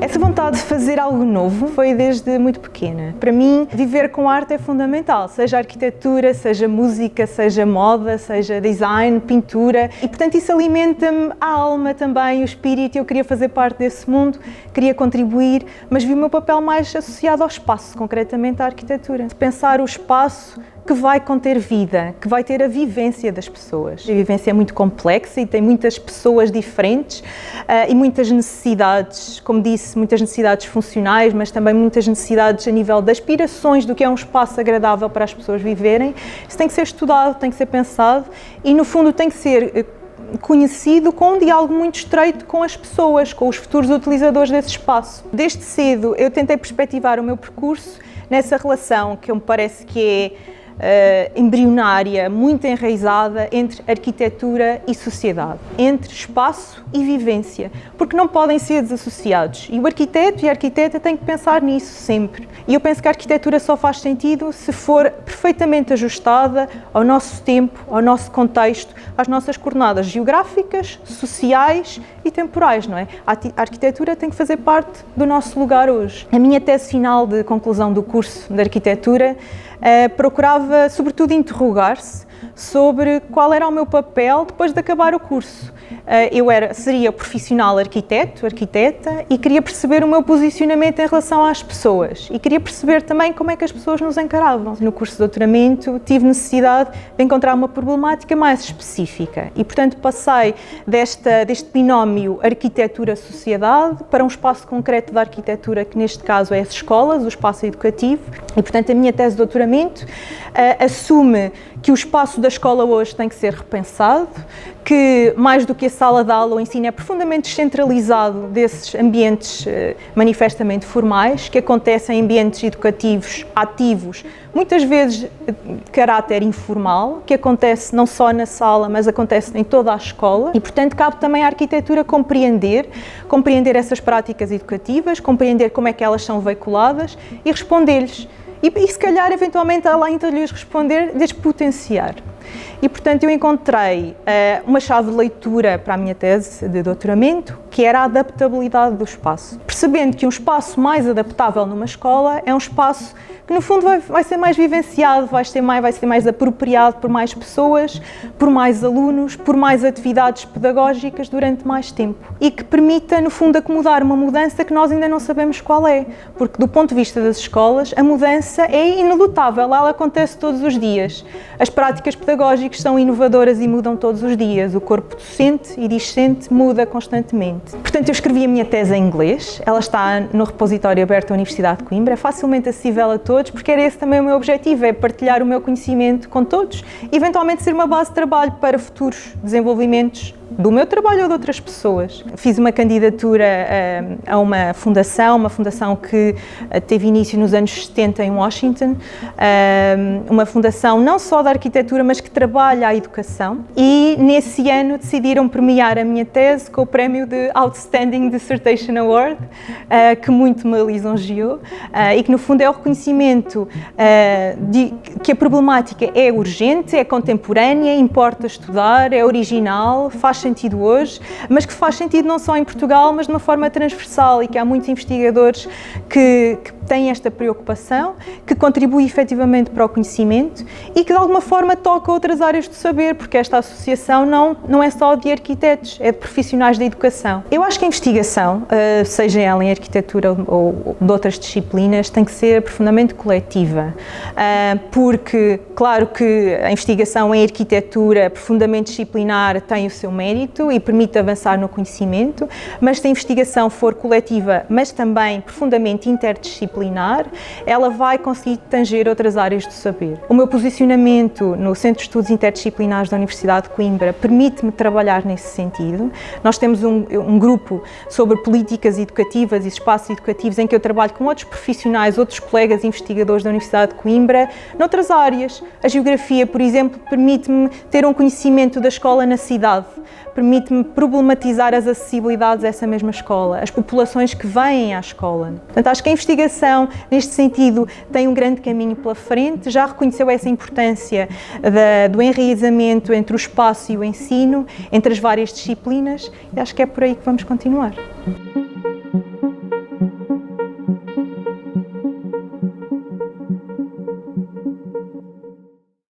Essa vontade de fazer algo novo foi desde muito pequena. Para mim, viver com arte é fundamental, seja arquitetura, seja música, seja moda, seja design, pintura. E, portanto, isso alimenta-me a alma também, o espírito. Eu queria fazer parte desse mundo, queria contribuir, mas vi o meu papel mais associado ao espaço, concretamente à arquitetura. Pensar o espaço que vai conter vida, que vai ter a vivência das pessoas. A vivência é muito complexa e tem muitas pessoas diferentes e muitas necessidades, como disse, muitas necessidades funcionais, mas também muitas necessidades a nível de aspirações do que é um espaço agradável para as pessoas viverem. Isso tem que ser estudado, tem que ser pensado e, no fundo, tem que ser conhecido com um diálogo muito estreito com as pessoas, com os futuros utilizadores desse espaço. Desde cedo eu tentei perspectivar o meu percurso nessa relação que me parece que é embrionária, muito enraizada entre arquitetura e sociedade, entre espaço e vivência, porque não podem ser desassociados. E o arquiteto e a arquiteta têm que pensar nisso sempre. E eu penso que a arquitetura só faz sentido se for perfeitamente ajustada ao nosso tempo, ao nosso contexto, às nossas coordenadas geográficas, sociais e temporais, não é? A arquitetura tem que fazer parte do nosso lugar hoje. A minha tese final de conclusão do curso de arquitetura procurava, sobretudo, interrogar-se sobre qual era o meu papel depois de acabar o curso. Eu seria profissional arquiteto, arquiteta, e queria perceber o meu posicionamento em relação às pessoas e queria perceber também como é que as pessoas nos encaravam. No curso de doutoramento tive necessidade de encontrar uma problemática mais específica e, portanto, passei deste binómio arquitetura-sociedade para um espaço concreto da arquitetura, que neste caso é as escolas, o espaço educativo, e, portanto, a minha tese de doutoramento assume que o espaço da escola hoje tem que ser repensado, que mais do que a sala de aula, o ensino é profundamente descentralizado desses ambientes manifestamente formais, que acontecem em ambientes educativos ativos, muitas vezes de caráter informal, que acontece não só na sala, mas acontece em toda a escola e, portanto, cabe também à arquitetura compreender essas práticas educativas, compreender como é que elas são veiculadas e responder-lhes. E se calhar, eventualmente, além de lhes responder, despotenciar. E, portanto, eu encontrei uma chave de leitura para a minha tese de doutoramento, que era a adaptabilidade do espaço. Percebendo que um espaço mais adaptável numa escola é um espaço que, no fundo, vai ser mais vivenciado, vai ser mais apropriado por mais pessoas, por mais alunos, por mais atividades pedagógicas durante mais tempo. E que permita, no fundo, acomodar uma mudança que nós ainda não sabemos qual é. Porque, do ponto de vista das escolas, a mudança é inelutável, ela acontece todos os dias. As práticas pedagógicas são inovadoras e mudam todos os dias. O corpo docente e discente muda constantemente. Portanto, eu escrevi a minha tese em inglês, ela está no repositório aberto da Universidade de Coimbra, é facilmente acessível a todos, porque era esse também o meu objetivo, é partilhar o meu conhecimento com todos e eventualmente ser uma base de trabalho para futuros desenvolvimentos do meu trabalho ou de outras pessoas. Fiz uma candidatura a uma fundação que teve início nos anos 70 em Washington, uma fundação não só da arquitetura, mas que trabalha a educação, e nesse ano decidiram premiar a minha tese com o prémio de Outstanding Dissertation Award, que muito me lisonjeou, e que no fundo é o reconhecimento de que a problemática é urgente, é contemporânea, importa estudar, é original, faz sentido hoje, mas que faz sentido não só em Portugal, mas de uma forma transversal, e que há muitos investigadores que têm esta preocupação, que contribui efetivamente para o conhecimento e que de alguma forma toca outras áreas do saber, porque esta associação não é só de arquitetos, é de profissionais da educação. Eu acho que a investigação, seja ela em arquitetura ou de outras disciplinas, tem que ser profundamente coletiva, porque, claro que a investigação em arquitetura profundamente disciplinar tem o seu mérito e permite avançar no conhecimento, mas se a investigação for coletiva, mas também profundamente interdisciplinar, interdisciplinar, ela vai conseguir tanger outras áreas do saber. O meu posicionamento no Centro de Estudos Interdisciplinares da Universidade de Coimbra permite-me trabalhar nesse sentido. Nós temos um grupo sobre políticas educativas e espaços educativos em que eu trabalho com outros profissionais, outros colegas investigadores da Universidade de Coimbra, noutras áreas. A geografia, por exemplo, permite-me ter um conhecimento da escola na cidade, permite-me problematizar as acessibilidades a essa mesma escola, as populações que vêm à escola. Portanto, acho que a investigação, neste sentido, tem um grande caminho pela frente, já reconheceu essa importância do enraizamento entre o espaço e o ensino, entre as várias disciplinas, e acho que é por aí que vamos continuar.